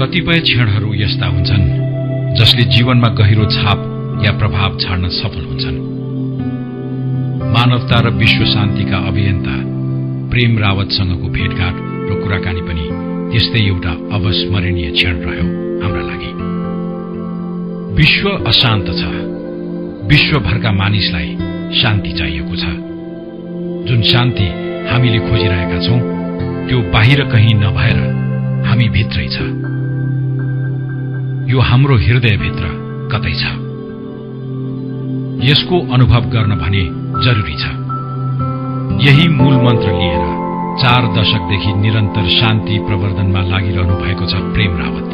कतिपय क्षणहरू यस्ता हुन्छन् जसले जीवनमा गहिरो छाप या प्रभाव छाड्न सफल हुन्छन्। मानवता र विश्व शान्तिका अभियन्ता प्रेम रावतसँगको भेटघाट र कुराकानी पनि त्यस्तै एउटा अविस्मरणीय क्षण रह्यो हाम्रा लागि। विश्व अशान्त छ, विश्वभरका मानिसलाई शान्ति चाहिएको छ। जुन शान्ति हामीले खोजिरहेका छौं त्यो बाहिर कहीं नभएर हामी भित्रै छ, यो हाम्रो हृदयभित्र कतै छ। यसको अनुभव गर्न भने जरुरी छ। यही मूल मन्त्र लिएर 4 दशकदेखि निरन्तर शान्ति प्रवर्धनमा लागिरहनु भएको छ प्रेम रावत।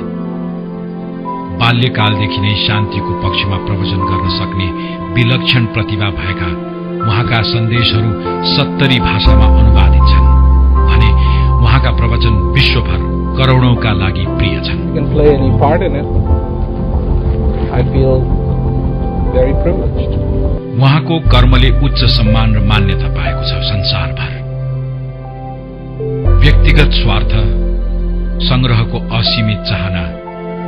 बाल्यकालदेखि नै शान्तिको पक्षमा प्रवचन गर्न सक्ने विलक्षण प्रतिभा भएका उहाँका सन्देशहरू 70 भाषामा अनुवादित छन् भने उहाँका प्रवचन विश्वभर करोडौंका लागि प्रिय छन्। उहाँको कर्मले उच्च सम्मान र मान्यता पाएको छ संसारभर। व्यक्तिगत स्वार्थ, संग्रहको असीमित चाहना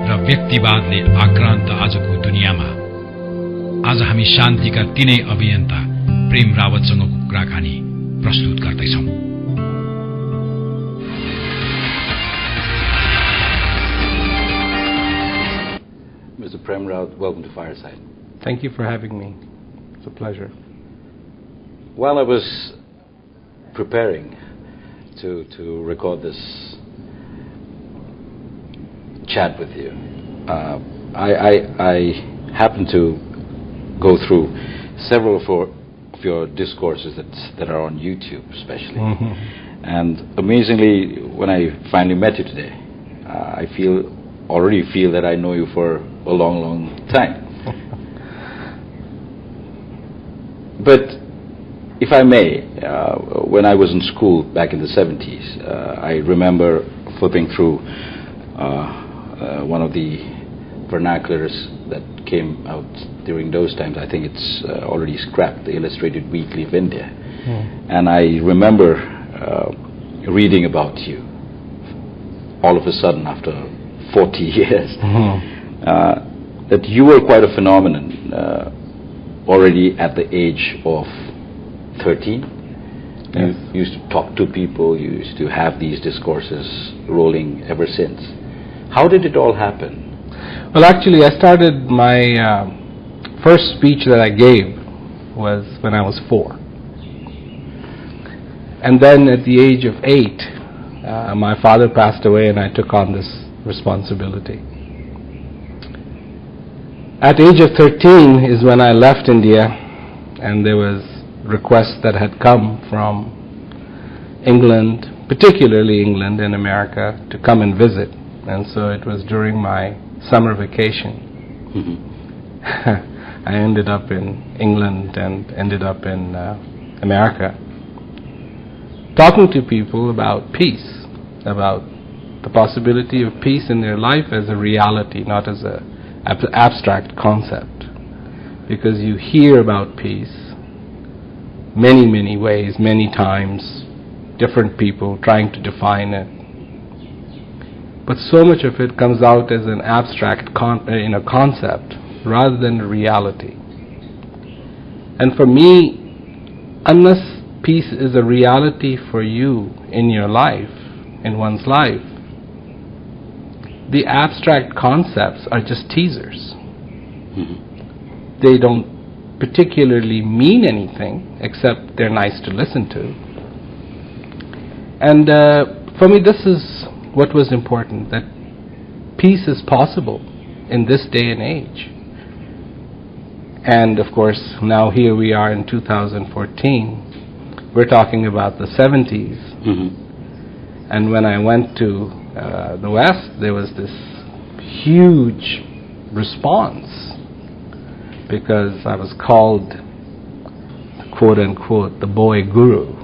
र व्यक्तिवादले आक्रान्त आजको दुनियाँमा आज हामी शान्तिका तीनै अभियन्ता प्रेम रावतसँगको कुराकानी प्रस्तुत गर्दैछौं। Mr. Prem Rawat, welcome to Fireside. Thank you for having me. It's a pleasure. While I was preparing to record this chat with you, I happened to go through several of your discourses that are on YouTube, especially. Mm-hmm. And amazingly, when I finally met you today, I already feel that I know you for a long, long time. But if I may, when I was in school back in the 70s, I remember flipping through one of the vernaculars that came out during those times. I think it's already scrapped, the Illustrated Weekly of India. And I remember reading about you all of a sudden after 40 years, that you were quite a phenomenon already at the age of 13. Yes. You used to talk to people, you used to have these discourses rolling ever since. How did it all happen? Well, actually, I started my first speech that I gave was when I was 4. And then at the age of 8, my father passed away and I took on this responsibility. At age of 13 is when I left India, and there was requests that had come from England, particularly England and America, to come and visit. And so it was during my summer vacation. Mm-hmm. I ended up in England and ended up in America, talking to people about peace, about the possibility of peace in their life as a reality, not as a abstract concept. Because you hear about peace many, many ways, many times, different people trying to define it. But so much of it comes out as an abstract concept rather than a reality. And for me, unless peace is a reality for you in your life, in one's life, the abstract concepts are just teasers. Mm-hmm. They don't particularly mean anything except they're nice to listen to. And for me, this is what was important, that peace is possible in this day and age. And of course, now here we are in 2014. We're talking about the 70s. Mm-hmm. And when I went to the West, there was this huge response because I was called, quote unquote, the boy guru.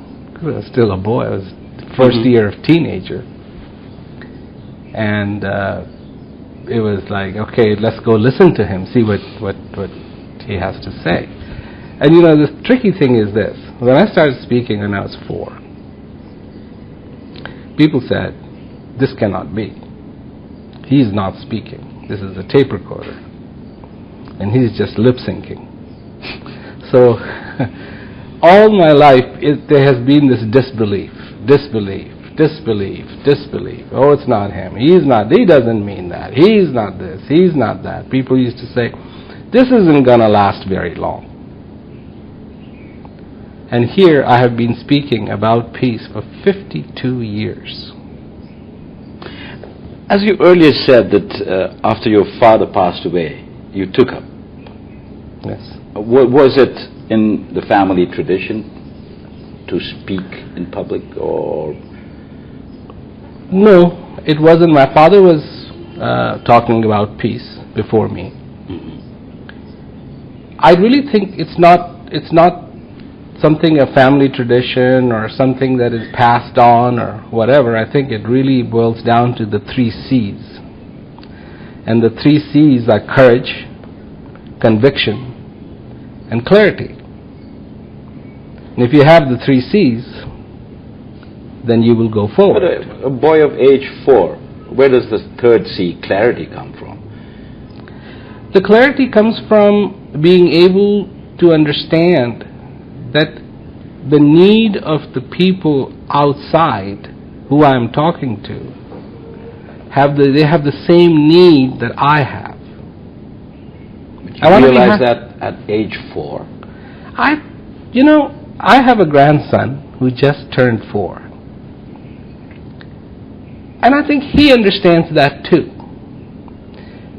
I was still a boy. I was the first year of teenager. And it was like, okay, let's go listen to him, see what he has to say. And you know, the tricky thing is this. When I started speaking when I was 4, people said, this cannot be. He's not speaking. This is a tape recorder. And he's just lip syncing. So, all my life there has been this disbelief. Oh, it's not him. He doesn't mean that. He's not this. He's not that. People used to say, this isn't going to last very long. And here I have been speaking about peace for 52 years. As you earlier said that after your father passed away, you took up. Yes. Was it in the family tradition to speak in public, or? No, it wasn't. My father was talking about peace before me. I really think it's not something a family tradition or something that is passed on or whatever. I think it really boils down to the 3 C's. And the 3 C's are courage, conviction, and clarity. And if you have the 3 C's, then you will go forward. But a boy of age 4, where does the 3rd C, clarity, come from? The clarity comes from being able to understand that the need of the people outside who I am talking to, they have the same need that I have. But you realize that at age 4? I have a grandson who just turned 4. And I think he understands that too.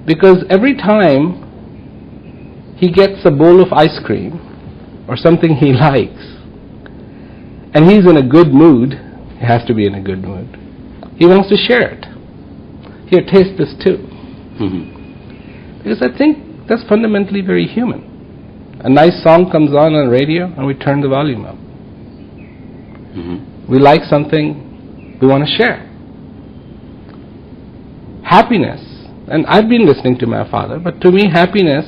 Because every time he gets a bowl of ice cream or something he likes, and he's in a good mood, he has to be in a good mood, he wants to share it. Here, taste this too. Because I think that's fundamentally very human. A nice song comes on radio and we turn the volume up. We like something, we want to share. Happiness, and I've been listening to my father, but to me happiness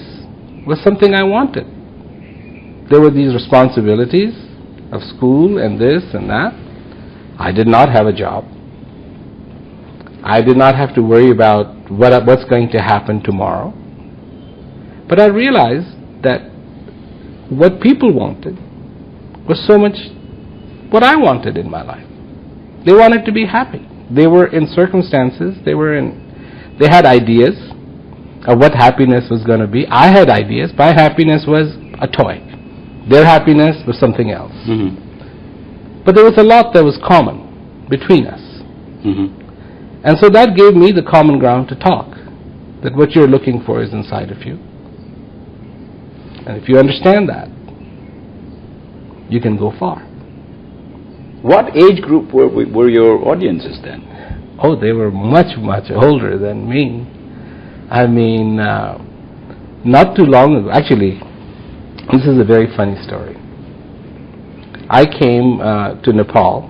was something I wanted. There were these responsibilities of school and this and that. I did not have a job. I did not have to worry about what's going to happen tomorrow. But I realized that what people wanted was so much what I wanted in my life. They wanted to be happy. They were in circumstances, they had ideas of what happiness was going to be. I had ideas. My happiness was a toy. Their happiness was something else. But there was a lot that was common between us. And so that gave me the common ground to talk, that what you're looking for is inside of you. And if you understand that, you can go far. What age group were your audiences then? Oh, they were much, much older than me. I mean, not too long ago. Actually, this is a very funny story. I came to Nepal,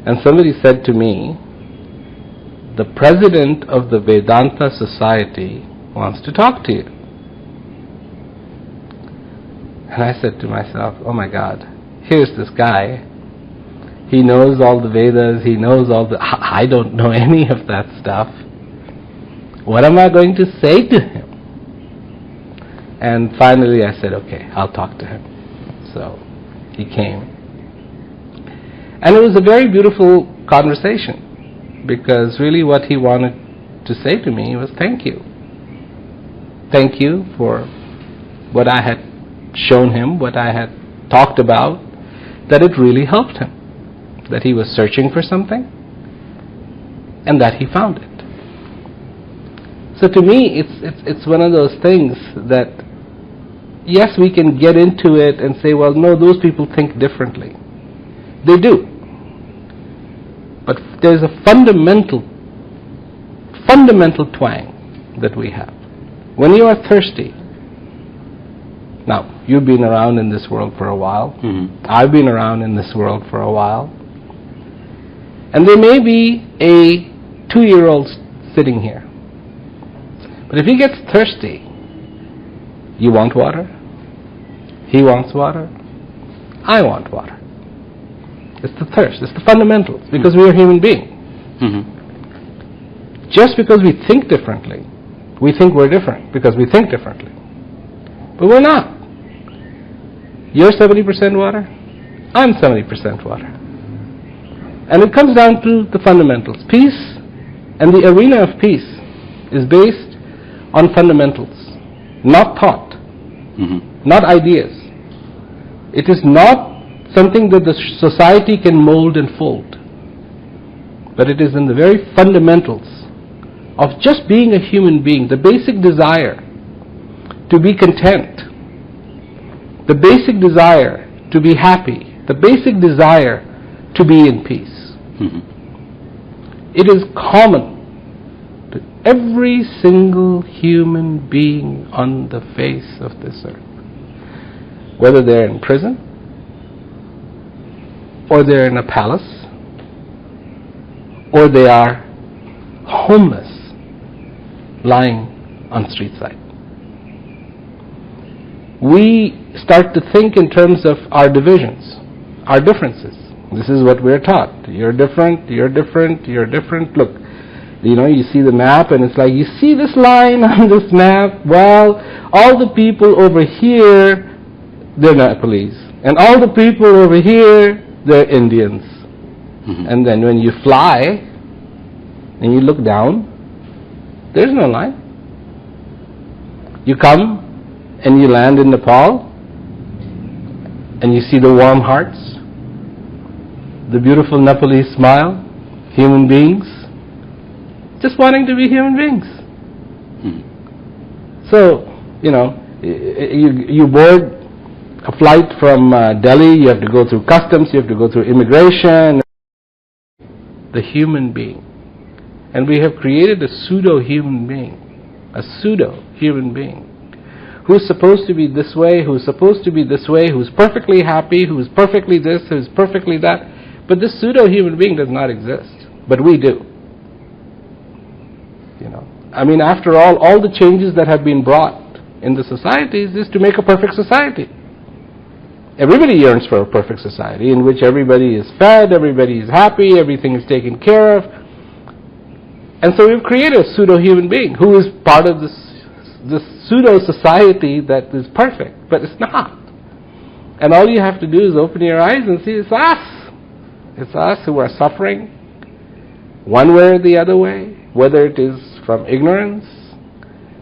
and somebody said to me, the president of the Vedanta Society wants to talk to you. And I said to myself, oh my God, here's this guy. He knows all the Vedas, he knows all the... I don't know any of that stuff. What am I going to say to him? And finally I said, okay, I'll talk to him. So he came. And it was a very beautiful conversation, because really what he wanted to say to me was thank you. Thank you for what I had shown him, what I had talked about, that it really helped him. That he was searching for something, and that he found it. So to me, it's one of those things that, yes, we can get into it and say, well, no, those people think differently. They do. But there's a fundamental twang that we have. When you are thirsty, now, you've been around in this world for a while. I've been around in this world for a while. And there may be a 2-year-old sitting here. But if he gets thirsty, you want water, he wants water, I want water. It's the thirst, it's the fundamentals, because we are human beings. just because we think differently. We think we're different because we think differently. But we're not. You're 70% water, I'm 70% water. And it comes down to the fundamentals. Peace and the arena of peace is based on fundamentals, not thought, not ideas. It is not something that the society can mold and fold, but it is in the very fundamentals of just being a human being, the basic desire to be content, the basic desire to be happy, the basic desire to be in peace. It is common to every single human being on the face of this earth, whether they're in prison, or they're in a palace, or they are homeless, lying on street side. We start to think in terms of our divisions, our differences. This is what we're taught. You're different, you're different, you're different. Look, you see the map and it's like, you see this line on this map? Well, all the people over here, they're Nepalese. And all the people over here, they're Indians. And then when you fly and you look down, there's no line. You come and you land in Nepal and you see the warm hearts, the beautiful Nepalese smile, human beings, just wanting to be human beings. So, you board a flight from Delhi, you have to go through customs, you have to go through immigration. The human being. And we have created a pseudo-human being, who's supposed to be this way, who's supposed to be this way, who's perfectly happy, who's perfectly this, who's perfectly that. But this pseudo-human being does not exist. But we do. After all the changes that have been brought in the societies is to make a perfect society. Everybody yearns for a perfect society in which everybody is fed, everybody is happy, everything is taken care of. And so we've created a pseudo-human being who is part of this pseudo-society that is perfect, but it's not. And all you have to do is open your eyes and see it's us. It's us who are suffering, one way or the other way, whether it is from ignorance,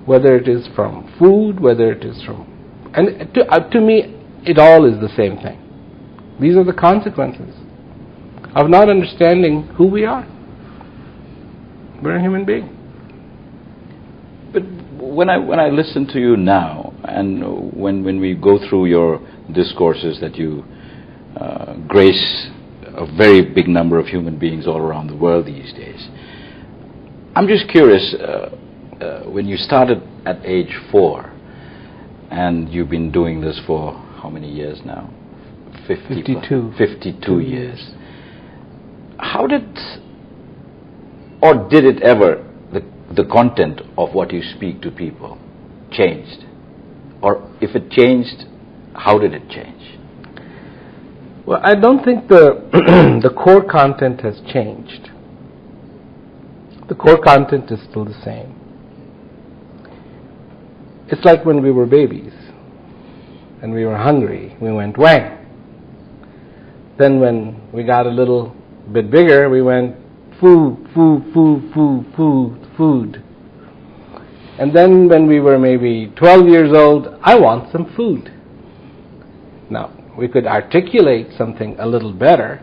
whether it is from food, whether it is from... And to me, it all is the same thing. These are the consequences of not understanding who we are. We're a human being. But when I listen to you now, and when we go through your discourses that you grace a very big number of human beings all around the world these days, I'm just curious, when you started at age 4, and you've been doing this for how many years now? 52. 52 years. How did it ever, the content of what you speak to people changed? Or if it changed, how did it change? Well, I don't think the core content has changed. The core content is still the same. It's like when we were babies and we were hungry, we went wang. Then when we got a little bit bigger, we went food, food, food, food, food, food. And then when we were maybe 12 years old, I want some food. Now, we could articulate something a little better,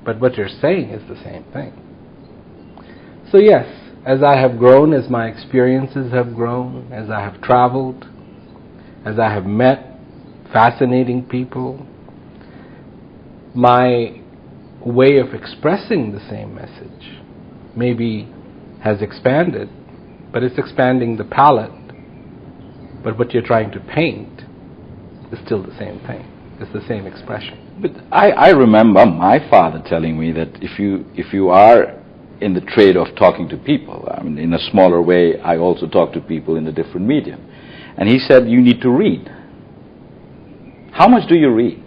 but what you're saying is the same thing. So yes, as I have grown, as my experiences have grown, as I have traveled, as I have met fascinating people, my way of expressing the same message maybe has expanded, but it's expanding the palette. But what you're trying to paint is still the same thing. It's the same expression. But I remember my father telling me that if you are in the trade of talking to people, I mean, in a smaller way, I also talk to people in a different medium. And he said, you need to read. How much do you read?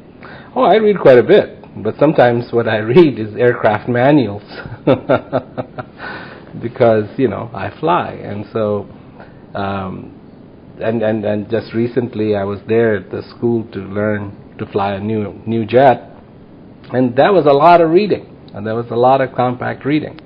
Oh, I read quite a bit. But sometimes what I read is aircraft manuals. because, I fly. And so, and just recently I was there at the school to learn to fly a new jet, and that was a lot of reading, and there was a lot of compact reading.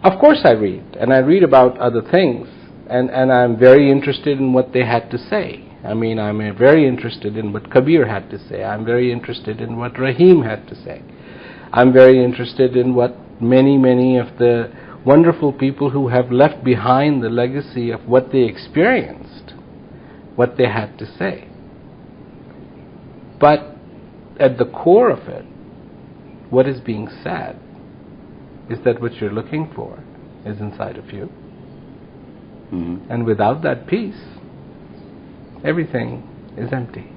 Of course I read, and I read about other things, and I'm very interested in what they had to say. I mean, I'm very interested in what Kabir had to say. I'm very interested in what Rahim had to say. I'm very interested in what many of the wonderful people who have left behind the legacy of what they experienced, what they had to say. But at the core of it, what is being said is that what you're looking for is inside of you. Mm-hmm. And without that peace, everything is empty.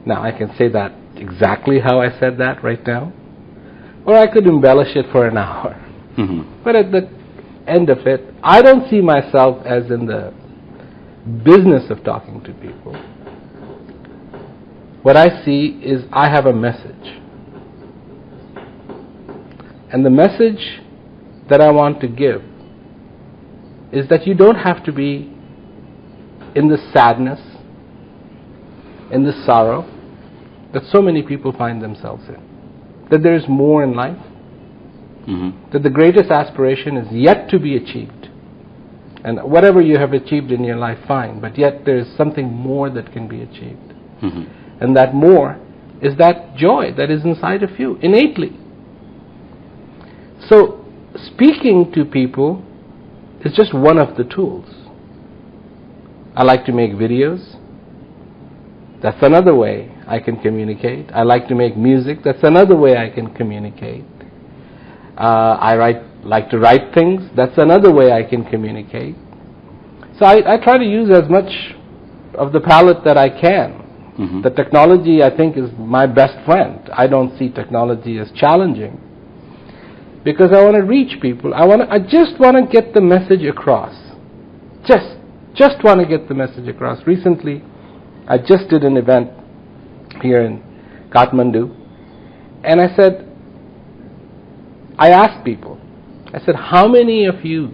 Now, I can say that exactly how I said that right now, or I could embellish it for an hour. Mm-hmm. But at the end of it, I don't see myself as in the business of talking to people. What I see is I have a message. And the message that I want to give is that you don't have to be in the sadness, in the sorrow that so many people find themselves in. That there is more in life. Mm-hmm. That the greatest aspiration is yet to be achieved. And whatever you have achieved in your life, fine. But yet there is something more that can be achieved. Mm-hmm. And that more is that joy that is inside of you, innately. So, speaking to people is just one of the tools. I like to make videos. That's another way I can communicate. I like to make music. That's another way I can communicate. I like to write things. That's another way I can communicate. So I try to use as much of the palette that I can. Mm-hmm. The technology, I think, is my best friend. I don't see technology as challenging, because I want to reach people. I just want to get the message across. Just want to get the message across. Recently, I just did an event here in Kathmandu, and I asked people, I said, how many of you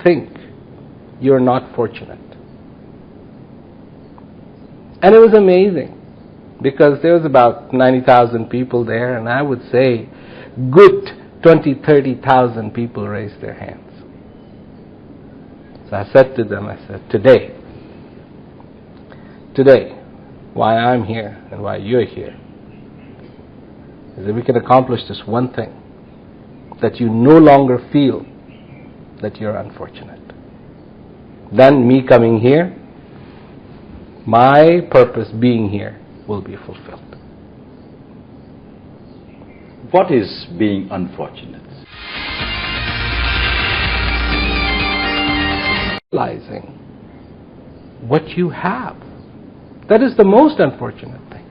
think you're not fortunate? And it was amazing, because there was about 90,000 people there, and I would say good 20,000-30,000 people raised their hands. So I said to them, I said, today, why I'm here and why you're here is that we can accomplish this one thing, that you no longer feel that you're unfortunate. Then me coming here, my purpose being here will be fulfilled. What is being unfortunate? Realizing what you have. That is the most unfortunate thing.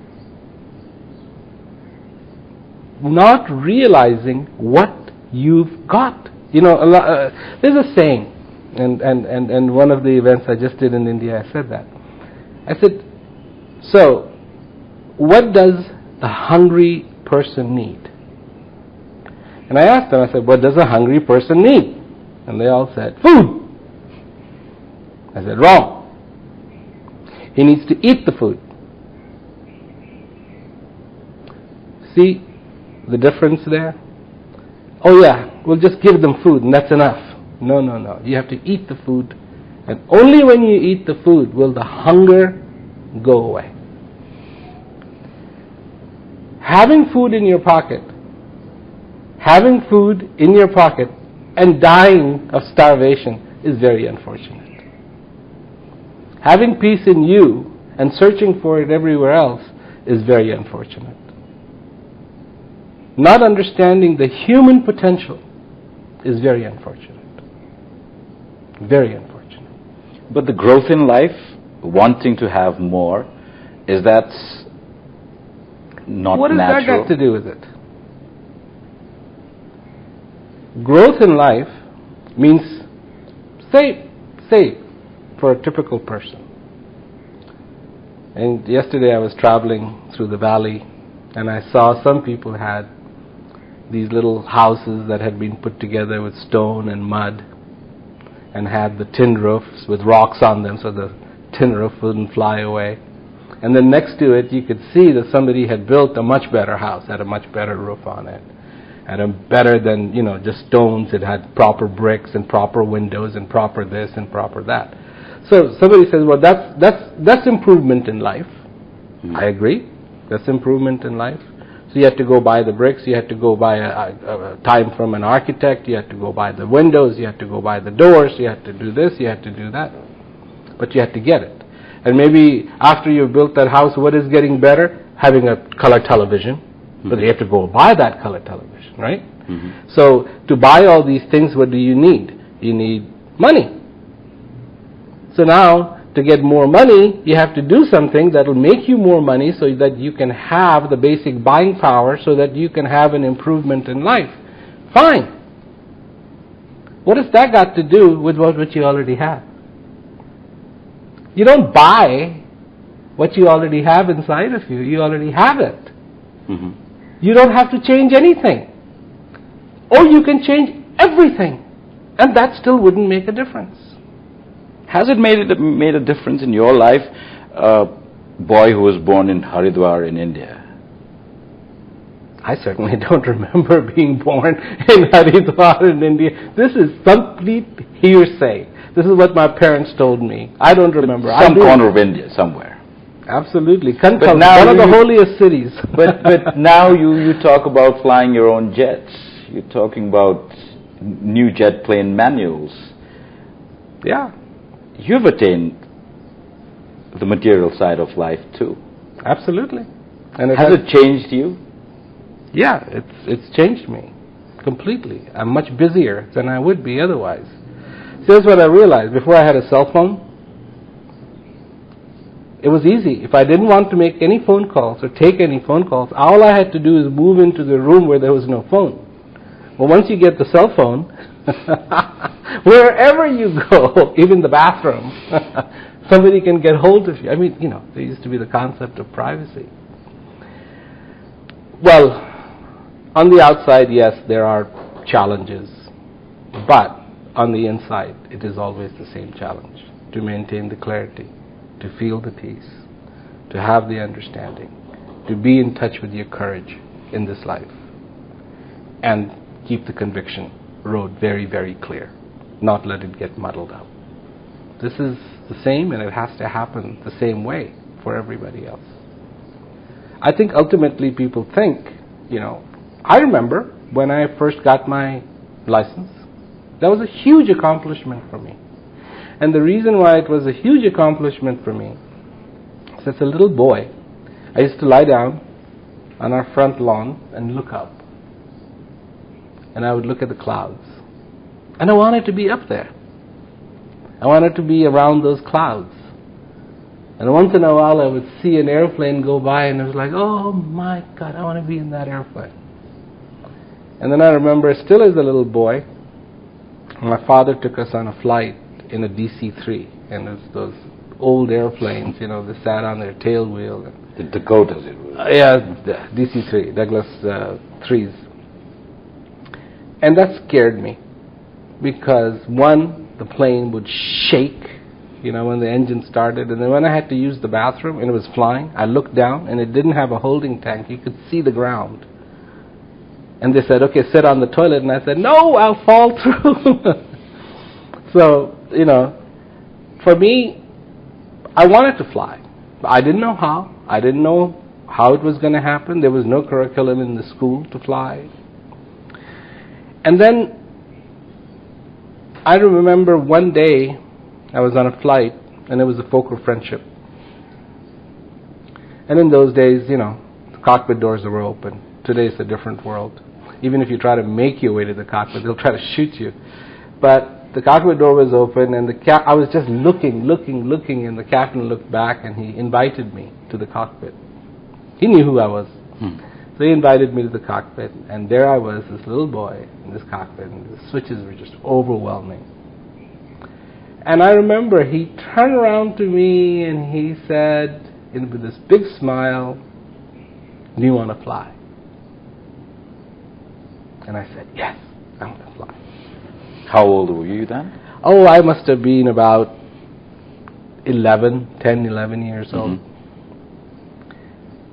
Not realizing what you've got. There's a saying, and one of the events I just did in India, I said that. I said, so, what does a hungry person need? And I asked them, I said, what does a hungry person need? And they all said, food. I said, wrong. He needs to eat the food. See the difference there? Oh yeah, we'll just give them food and that's enough. No. You have to eat the food, and only when you eat the food will the hunger go away. Having food in your pocket and dying of starvation is very unfortunate. Having peace in you and searching for it everywhere else is very unfortunate. Not understanding the human potential is very unfortunate. Very unfortunate. But the growth in life, wanting to have more, is that not natural? What has that got to do with it? Growth in life means, say, for a typical person. And yesterday I was traveling through the valley, and I saw some people had these little houses that had been put together with stone and mud and had the tin roofs with rocks on them so the tin roof wouldn't fly away. And then next to it you could see that somebody had built a much better house, had a much better roof on it, and a better than, just stones. It had proper bricks and proper windows and proper this and proper that. So somebody says, well, that's improvement in life. I agree. That's improvement in life. So you had to go buy the bricks, you had to go buy a time from an architect, you had to go buy the windows, you had to go buy the doors, you had to do this, you had to do that. But you had to get it. And maybe after you've built that house, what is getting better? Having a color television. But you have to go buy that color television, right? So to buy all these things, what do you need? You need money. So now, to get more money, you have to do something that will make you more money so that you can have the basic buying power so that you can have an improvement in life. Fine. What has that got to do with what you already have? You don't buy what you already have inside of you. You already have it. You don't have to change anything. Or you can change everything, and that still wouldn't make a difference. Has it made a difference in your life, a boy who was born in Haridwar in India? I certainly don't remember being born in Haridwar in India. This is complete hearsay. This is what my parents told me. I don't remember. Some corner of India, somewhere. Absolutely. But now one of the holiest cities. But now you talk about flying your own jets. You're talking about new jet plane manuals. Yeah. You've attained the material side of life too. Absolutely. And has it changed you? Yeah, it's changed me completely. I'm much busier than I would be otherwise. See, that's what I realized. Before I had a cell phone, it was easy. If I didn't want to make any phone calls or take any phone calls, all I had to do is move into the room where there was no phone. Well, once you get the cell phone, wherever you go, even the bathroom, somebody can get hold of you. I mean, there used to be the concept of privacy. Well, on the outside, yes, there are challenges, but on the inside, it is always the same challenge, to maintain the clarity, to feel the peace, to have the understanding, to be in touch with your courage in this life, and keep the conviction road very, very clear, not let it get muddled up. This is the same, and it has to happen the same way for everybody else. I think ultimately people think, I remember when I first got my license, that was a huge accomplishment for me. And the reason why it was a huge accomplishment for me is as a little boy, I used to lie down on our front lawn and look up. And I would look at the clouds. And I wanted to be up there. I wanted to be around those clouds. And once in a while I would see an airplane go by and it was like, oh my God, I want to be in that airplane. And then I remember, still as a little boy, my father took us on a flight in a DC-3. And it was those old airplanes, they sat on their tail wheel. The Dakotas, it was. Yeah, DC-3, Douglas 3s. And that scared me. Because one, the plane would shake, when the engine started. And then when I had to use the bathroom and it was flying, I looked down and it didn't have a holding tank. You could see the ground. And they said, okay, sit on the toilet. And I said, no, I'll fall through. So, for me, I wanted to fly. I didn't know how. I didn't know how it was going to happen. There was no curriculum in the school to fly. And then I remember one day I was on a flight and it was a Fokker Friendship. And in those days, the cockpit doors were open. Today it's a different world. Even if you try to make your way to the cockpit, they'll try to shoot you. But the cockpit door was open and I was just looking, and the captain looked back and he invited me to the cockpit. He knew who I was. So he invited me to the cockpit, and there I was, this little boy in this cockpit, and the switches were just overwhelming. And I remember he turned around to me and he said, with this big smile, do you want to fly? And I said, yes, I'm going to fly. How old were you then? Oh, I must have been about 10, 11 years old.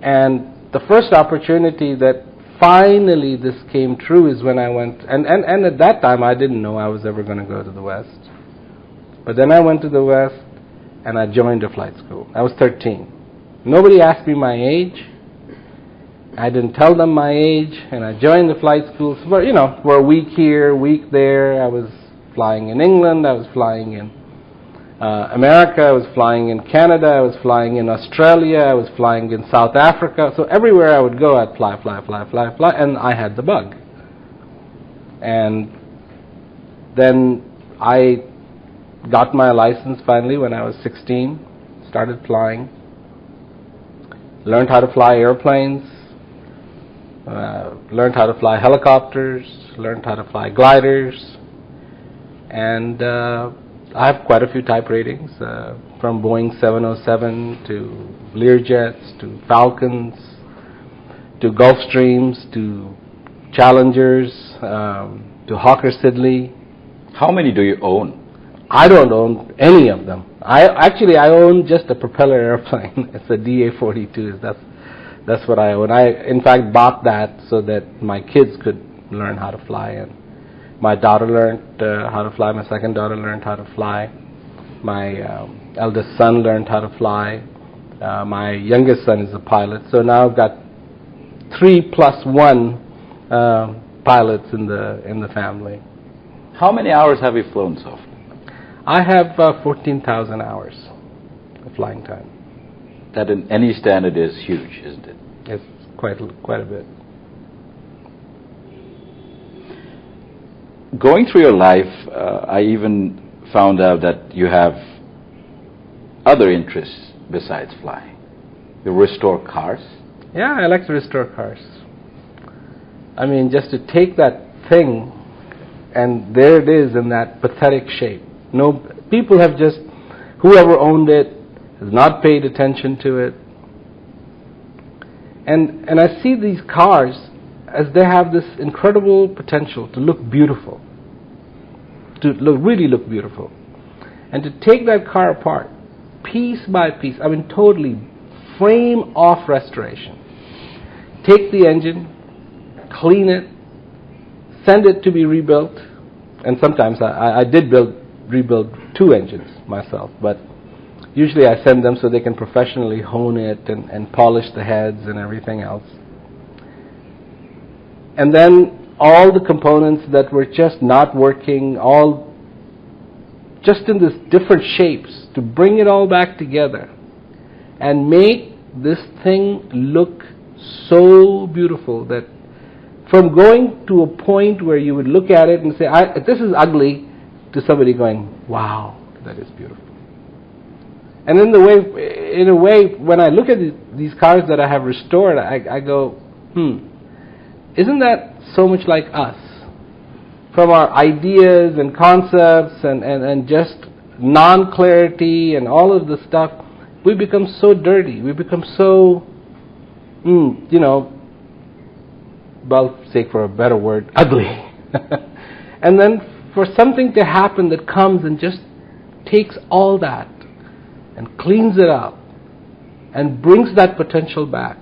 And the first opportunity that finally this came true is when I went, and at that time I didn't know I was ever going to go to the West. But then I went to the West and I joined a flight school. I was 13. Nobody asked me my age. I didn't tell them my age, and I joined the flight schools. But, for a week here, a week there. I was flying in England, I was flying in America, I was flying in Canada, I was flying in Australia, I was flying in South Africa. So everywhere I would go, I'd fly, and I had the bug. And then I got my license finally when I was 16, started flying, learned how to fly airplanes, learned how to fly helicopters, learned how to fly gliders, and I have quite a few type ratings, from Boeing 707 to Learjets to Falcons to Gulfstreams to Challengers to Hawker Siddeley. How many do you own? I don't own any of them. I own just a propeller airplane. It's a DA-42. That's what I own. I, in fact, bought that so that my kids could learn how to fly. And my daughter learned how to fly. My second daughter learned how to fly. My eldest son learned how to fly. My youngest son is a pilot. So now I've got 3 plus 1 pilots in the family. How many hours have you flown so far? I have 14,000 hours of flying time. That in any standard is huge, isn't it? It's quite a bit. Going through your life, I even found out that you have other interests besides flying. You restore cars. Yeah, I like to restore cars. I mean, just to take that thing, and there it is in that pathetic shape. No, people have just, whoever owned it has not paid attention to it. And I see these cars as they have this incredible potential to look beautiful, really look beautiful. And to take that car apart, piece by piece, I mean totally frame off restoration. Take the engine, clean it, send it to be rebuilt, and sometimes I did rebuild 2 engines myself, but usually I send them so they can professionally hone it and polish the heads and everything else. And then all the components that were just not working, all just in this different shapes, to bring it all back together and make this thing look so beautiful that from going to a point where you would look at it and say, this is ugly, to somebody going, wow, that is beautiful. And in a way, when I look at these cars that I have restored, I go, isn't that so much like us? From our ideas and concepts and just non-clarity and all of the stuff, we become so dirty. We become so, well, sake for a better word, ugly. And then for something to happen that comes and just takes all that and cleans it up and brings that potential back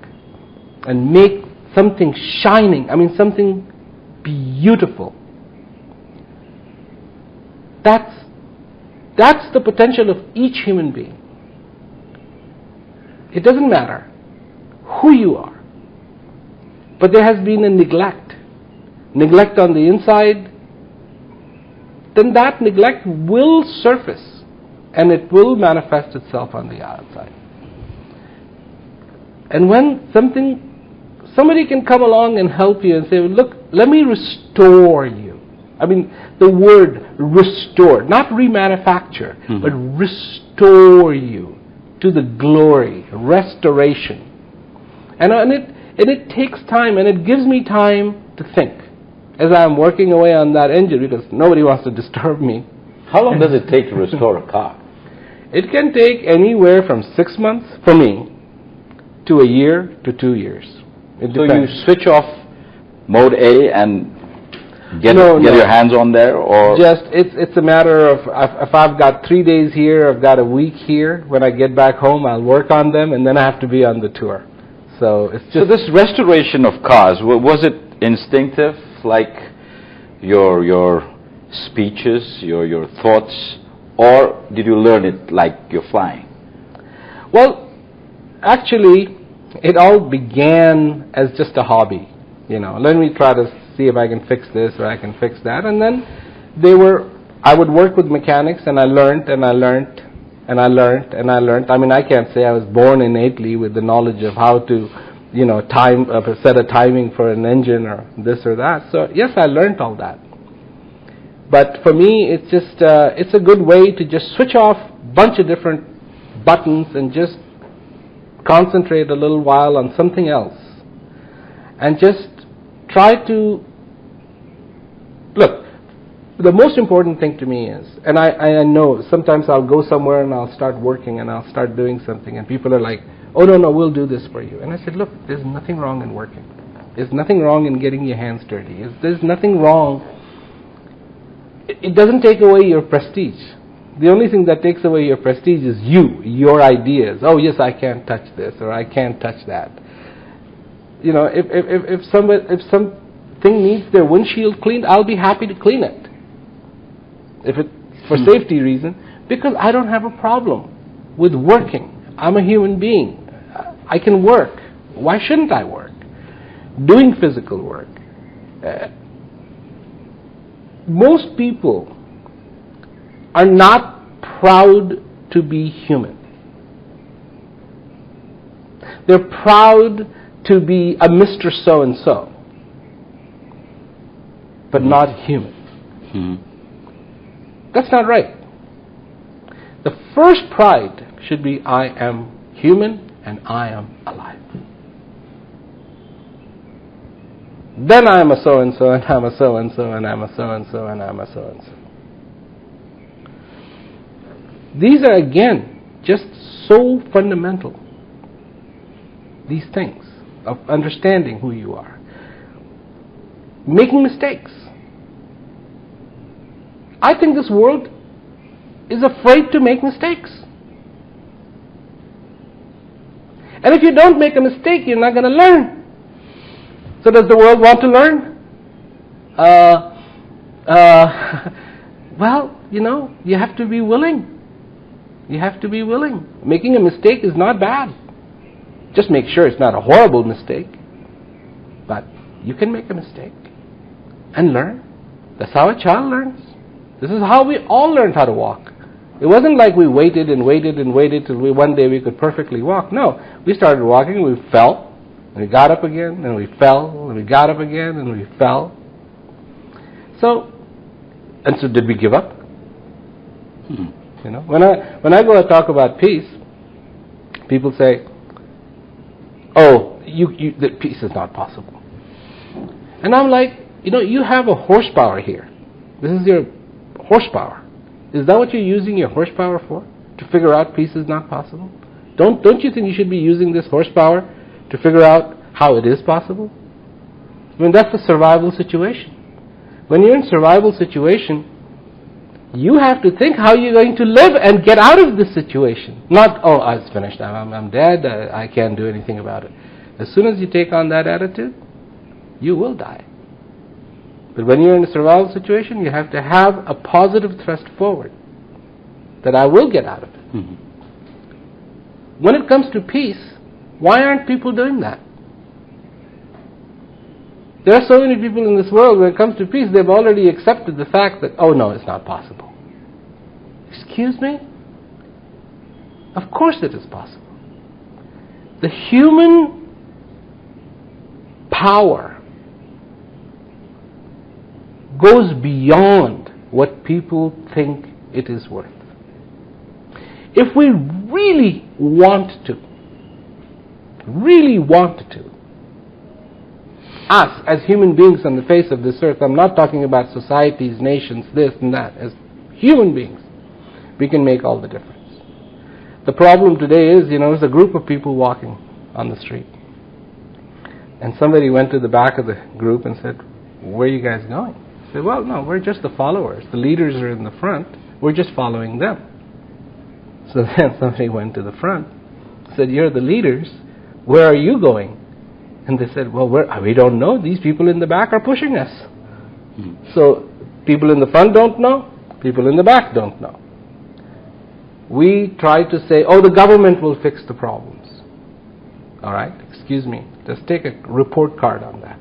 and make something shining, something beautiful. That's the potential of each human being. It doesn't matter who you are, but there has been a neglect on the inside, then that neglect will surface and it will manifest itself on the outside. And when somebody can come along and help you and say, look, let me restore you. The word restore, not remanufacture, but restore you to the glory, restoration. And it takes time, and it gives me time to think as I'm working away on that engine, because nobody wants to disturb me. How long does it take to restore a car? It can take anywhere from 6 months, for me, to a year to 2 years. It depends. So you switch off mode A and get your hands on there, or just it's a matter of if I've got 3 days here, I've got a week here. When I get back home, I'll work on them, and then I have to be on the tour. So it's just. So this restoration of cars, was it instinctive, like your speeches, your thoughts, or did you learn it like you're flying? Well, actually, it all began as just a hobby. Let me try to see if I can fix this or I can fix that. And then I would work with mechanics, and I learned and I learned and I learned and I learned. I mean, I can't say I was born innately with the knowledge of how to, set a timing for an engine or this or that. So yes, I learned all that. But for me, it's just, it's a good way to just switch off a bunch of different buttons and just concentrate a little while on something else. And just try to, look, the most important thing to me is, and I know sometimes I'll go somewhere and I'll start working and I'll start doing something and people are like, oh no, we'll do this for you. And I said, look, there's nothing wrong in working. There's nothing wrong in getting your hands dirty. There's nothing wrong. It doesn't take away your prestige. The only thing that takes away your prestige is your ideas. Oh yes, I can't touch this or I can't touch that. If something needs their windshield cleaned, I'll be happy to clean it. If it's for safety reason, because I don't have a problem with working. I'm a human being. I can work. Why shouldn't I work? Doing physical work. Most people are not proud to be human. They're proud to be a Mr. So-and-so, but not human. That's not right. The first pride should be, I am human and I am alive. Then I am a so-and-so and I'm a so-and-so and I'm a so-and-so and I'm a so-and-so. These are again just so fundamental. These things of understanding who you are. Making mistakes. I think this world is afraid to make mistakes. And if you don't make a mistake, you're not going to learn. So does the world want to learn? Well, you have to be willing. You have to be willing. Making a mistake is not bad. Just make sure it's not a horrible mistake. But you can make a mistake and learn. That's how a child learns. This is how we all learned how to walk. It wasn't like we waited and waited and waited till one day we could perfectly walk. No, we started walking, we fell, and we got up again, and we fell, and we got up again, and we fell. So did we give up? When I go and talk about peace, people say, "Oh, that peace is not possible." And I'm like, you have a horsepower here. This is your horsepower. Is that what you're using your horsepower for? To figure out peace is not possible? Don't you think you should be using this horsepower to figure out how it is possible? I mean, that's a survival situation. When you're in a survival situation, you have to think how you're going to live and get out of this situation. Not, oh, it's finished, I'm dead, I can't do anything about it. As soon as you take on that attitude, you will die. But when you're in a survival situation, you have to have a positive thrust forward, that I will get out of it. When it comes to peace, why aren't people doing that? There are so many people in this world, when it comes to peace, they've already accepted the fact that, oh no, it's not possible. Excuse me? Of course it is possible. The human power goes beyond what people think it is worth. If we really want to, us as human beings on the face of this earth, I'm not talking about societies, nations, this and that, as human beings, we can make all the difference. The problem today is, there's a group of people walking on the street. And somebody went to the back of the group and said, where are you guys going? said, well, no, we're just the followers. The leaders are in the front. We're just following them. So then somebody went to the front, said, you're the leaders. Where are you going? And they said, well, we don't know. These people in the back are pushing us. So people in the front don't know. People in the back don't know. We try to say, oh, the government will fix the problems. All right, excuse me. Let's take a report card on that.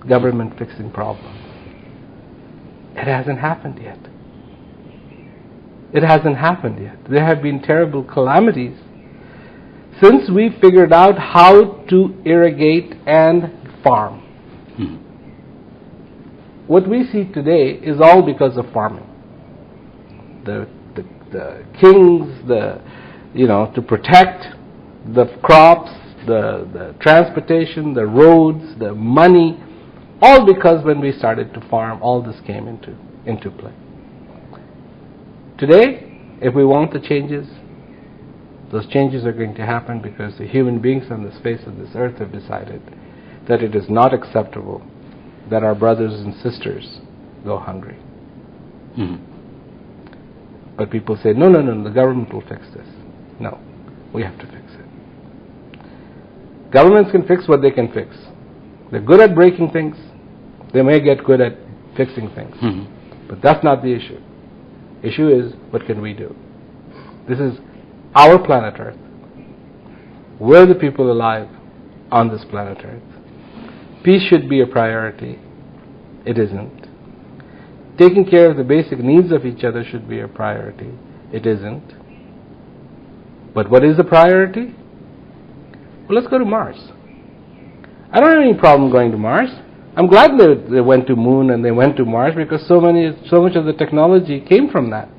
Government fixing problems. It hasn't happened yet. It hasn't happened yet. There have been terrible calamities since we figured out how to irrigate and farm. What we see today is all because of farming. The kings, to protect the crops, the transportation, the roads, the money, all because when we started to farm, all this came into play. Today, if we want the changes, those changes are going to happen because the human beings on the face of this earth have decided that it is not acceptable that our brothers and sisters go hungry. But people say, no, the government will fix this. No, we have to fix it. Governments can fix what they can fix. They're good at breaking things. They may get good at fixing things. But that's not the issue. Issue is, what can we do? This is our planet Earth. We're the people alive on this planet Earth. Peace should be a priority. It isn't. Taking care of the basic needs of each other should be a priority. It isn't. But what is a priority? Well, let's go to Mars. I don't have any problem going to Mars. I'm glad they went to Moon and they went to Mars because so much of the technology came from that.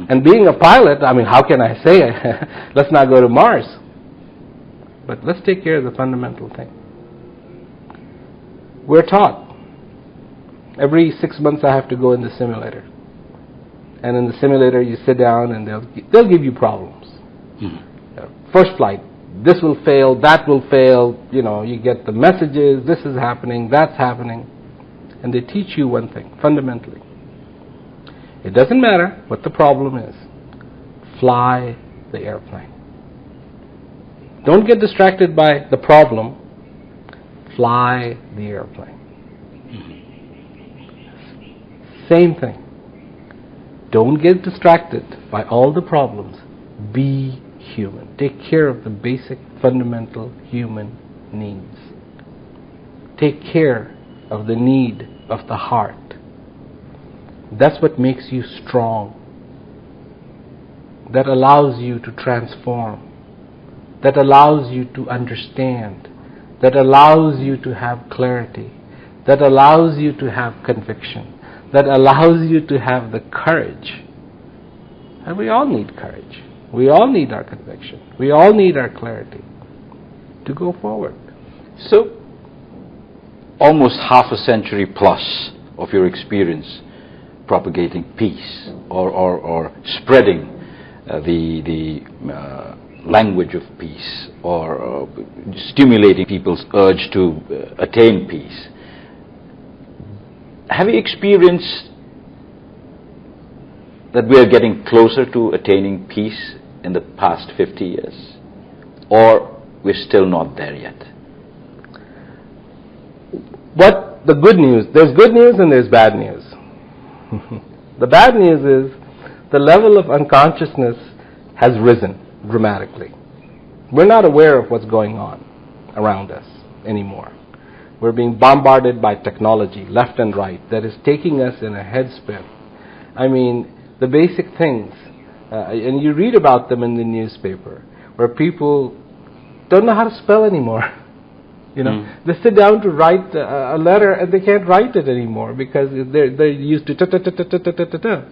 And being a pilot, how can I say let's not go to Mars? But let's take care of the fundamental thing. We're taught. Every 6 months I have to go in the simulator. And in the simulator you sit down and they'll give you problems. First flight, this will fail, that will fail, you get the messages, this is happening, that's happening. And they teach you one thing, fundamentally. It doesn't matter what the problem is. Fly the airplane. Don't get distracted by the problem. Fly the airplane. Same thing. Don't get distracted by all the problems. Be human. Take care of the basic, fundamental human needs. Take care of the need of the heart. That's what makes you strong. That allows you to transform. That allows you to understand. That allows you to have clarity. That allows you to have conviction. That allows you to have the courage. And we all need courage. We all need our conviction. We all need our clarity to go forward. So, almost half a century plus of your experience propagating peace or spreading the language of peace or stimulating people's urge to attain peace. Have you experienced that we are getting closer to attaining peace in the past 50 years? Or we're still not there yet? What the good news, there's good news and there's bad news. The bad news is the level of unconsciousness has risen dramatically. We're not aware of what's going on around us anymore. We're being bombarded by technology, left and right, that is taking us in a headspin. The basic things, and you read about them in the newspaper, where people don't know how to spell anymore. They sit down to write a letter and they can't write it anymore because they're used to ta-ta-ta-ta-ta-ta-ta-ta.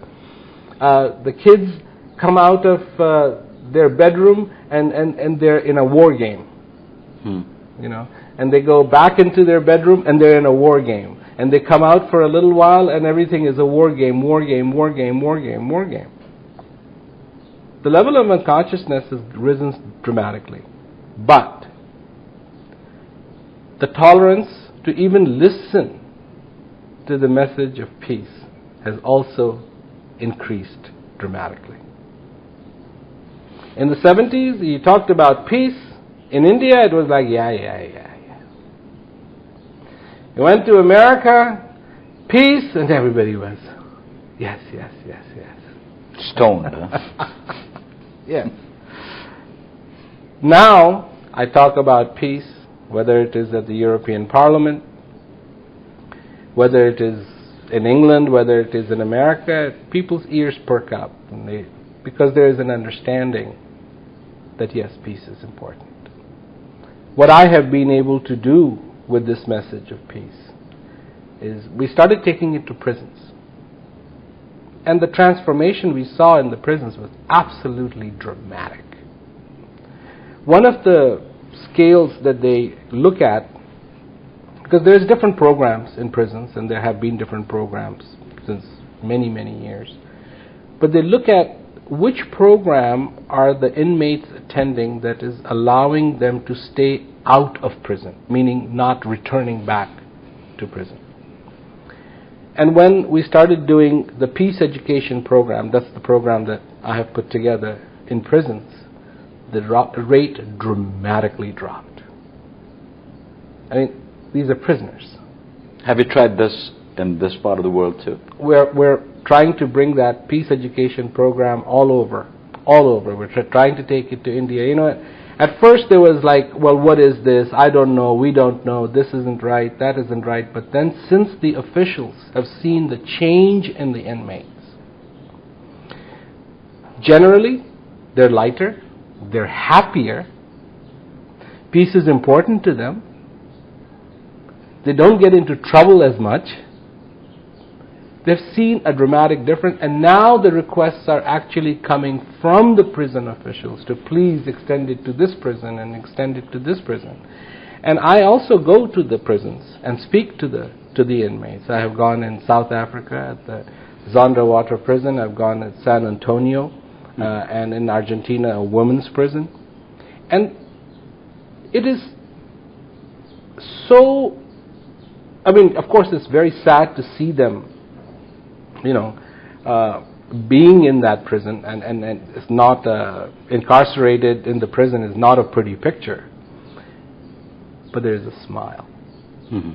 The kids come out of their bedroom and they're in a war game. And they go back into their bedroom and they're in a war game. And they come out for a little while and everything is a war game, war game, war game, war game, war game. The level of unconsciousness has risen dramatically. But the tolerance to even listen to the message of peace has also increased dramatically. In the 70s, you talked about peace. In India, it was like, yeah. You went to America, peace, and everybody was, yes. Stoned, huh? Yes. Now, I talk about peace, whether it is at the European Parliament, whether it is in England, whether it is in America, people's ears perk up because there is an understanding that yes, peace is important. What I have been able to do with this message of peace is we started taking it to prisons. And the transformation we saw in the prisons was absolutely dramatic. One of the scales that they look at, because there's different programs in prisons, and there have been different programs since many, many years, but they look at which program are the inmates attending that is allowing them to stay out of prison, meaning not returning back to prison. And when we started doing the peace education program, that's the program that I have put together in prisons, the rate dramatically dropped. I mean, these are prisoners. Have you tried this in this part of the world too? We're trying to bring that peace education program all over. We're trying to take it to India. You know, at first there was like, well, what is this? I don't know, we don't know, this isn't right, that isn't right. But then since the officials have seen the change in the inmates, generally they're lighter, they're happier, peace is important to them, they don't get into trouble as much. They've seen a dramatic difference, and now the requests are actually coming from the prison officials to please extend it to this prison and extend it to this prison. And I also go to the prisons and speak to the inmates. I have gone in South Africa at the Zonderwater prison. I've gone at San Antonio, and in Argentina, a women's prison. And it is so, I mean, of course it's very sad to see them, you know, being in that prison, and it's not incarcerated in the prison is not a pretty picture, but there's a smile. Mm-hmm.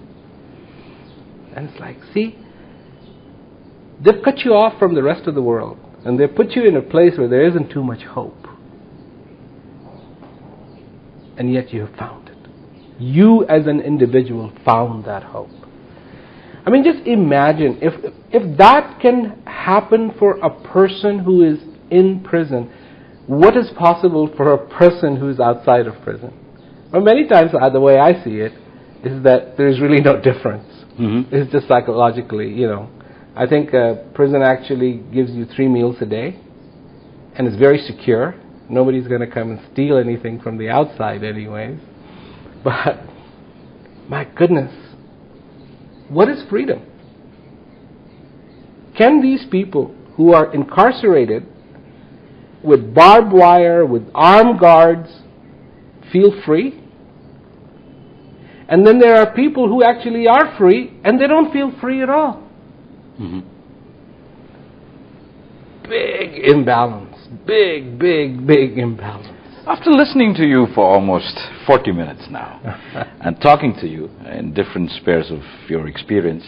And it's like, see, they've cut you off from the rest of the world, and they've put you in a place where there isn't too much hope, and yet you have found it. You as an individual found that hope. I mean, just imagine if that can happen for a person who is in prison, what is possible for a person who is outside of prison? Well, many times the way I see it is that there is really no difference. Mm-hmm. It's just psychologically, you know. I think prison actually gives you 3 meals a day, and it's very secure. Nobody's going to come and steal anything from the outside anyways. But, my goodness, what is freedom? Can these people who are incarcerated with barbed wire, with armed guards, feel free? And then there are people who actually are free and they don't feel free at all. Mm-hmm. Big imbalance. Big imbalance. After listening to you for almost 40 minutes now, and talking to you in different spheres of your experience,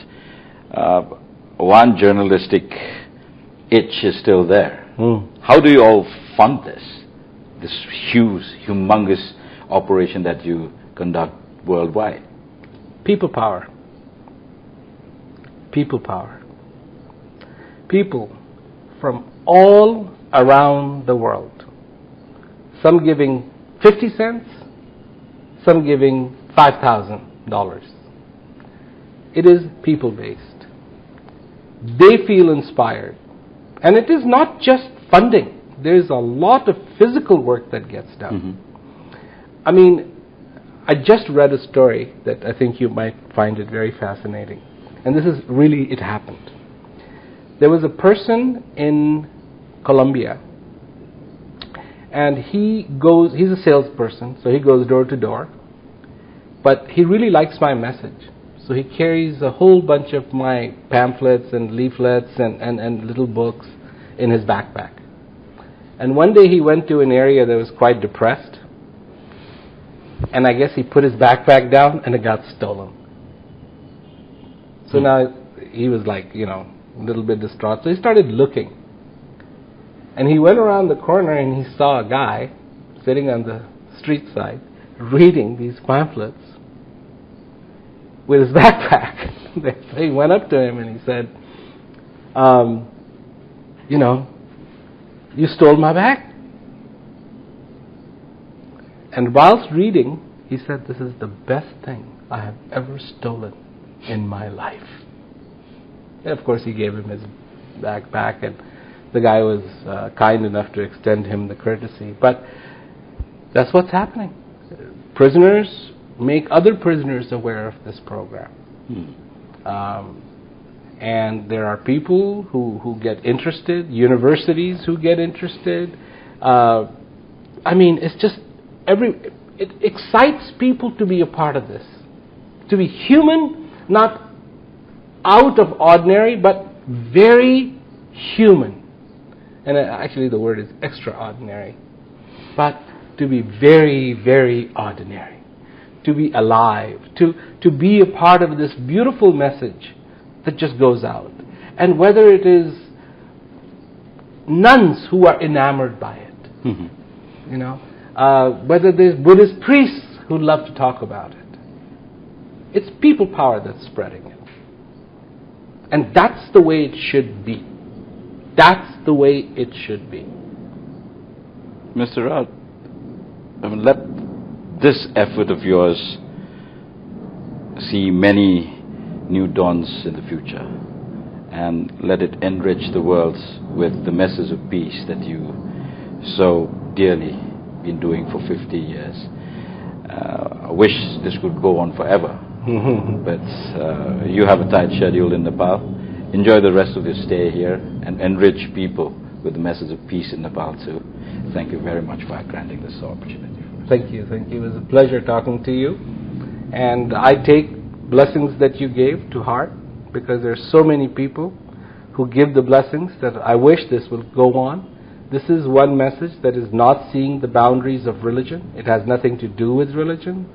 one journalistic itch is still there. How do you all fund this huge, humongous operation that you conduct worldwide? People power. People power. People from all around the world. Some giving 50 cents, some giving $5,000. It is people-based. They feel inspired. And it is not just funding. There is a lot of physical work that gets done. Mm-hmm. I mean, I just read a story that I think you might find it very fascinating. And this is really, it happened. There was a person in Colombia, and he's a salesperson, so he goes door to door. But he really likes my message. So he carries a whole bunch of my pamphlets and leaflets and little books in his backpack. And one day he went to an area that was quite depressed, and I guess he put his backpack down and it got stolen. So now he was like, a little bit distraught. So he started looking. And he went around the corner and he saw a guy sitting on the street side reading these pamphlets with his backpack. So he went up to him and he said, you stole my bag. And whilst reading, he said, this is the best thing I have ever stolen in my life. And of course he gave him his backpack, and the guy was kind enough to extend him the courtesy. But that's what's happening. Prisoners make other prisoners aware of this program. And there are people who get interested, universities who get interested. It's just it excites people to be a part of this. To be human, not out of ordinary, but very human. And actually the word is extraordinary. But to be very, very ordinary. To be alive. To be a part of this beautiful message that just goes out. And whether it is nuns who are enamored by it, whether there's Buddhist priests who love to talk about it. It's people power that's spreading it. And that's the way it should be. That's the way it should be. Mr. Rawat, let this effort of yours see many new dawns in the future, and let it enrich the world with the message of peace that you so dearly been doing for 50 years. I wish this could go on forever, but you have a tight schedule in Nepal. Enjoy the rest of your stay here and enrich people with the message of peace in Nepal too. Thank you very much for granting this opportunity. Thank you. It was a pleasure talking to you. And I take blessings that you gave to heart, because there are so many people who give the blessings that I wish this will go on. This is one message that is not seeing the boundaries of religion. It has nothing to do with religion.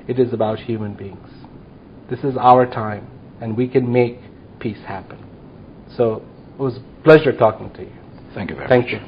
It is about human beings. This is our time, and we can make peace happen. So it was a pleasure talking to you. Thank you very much. Thank you.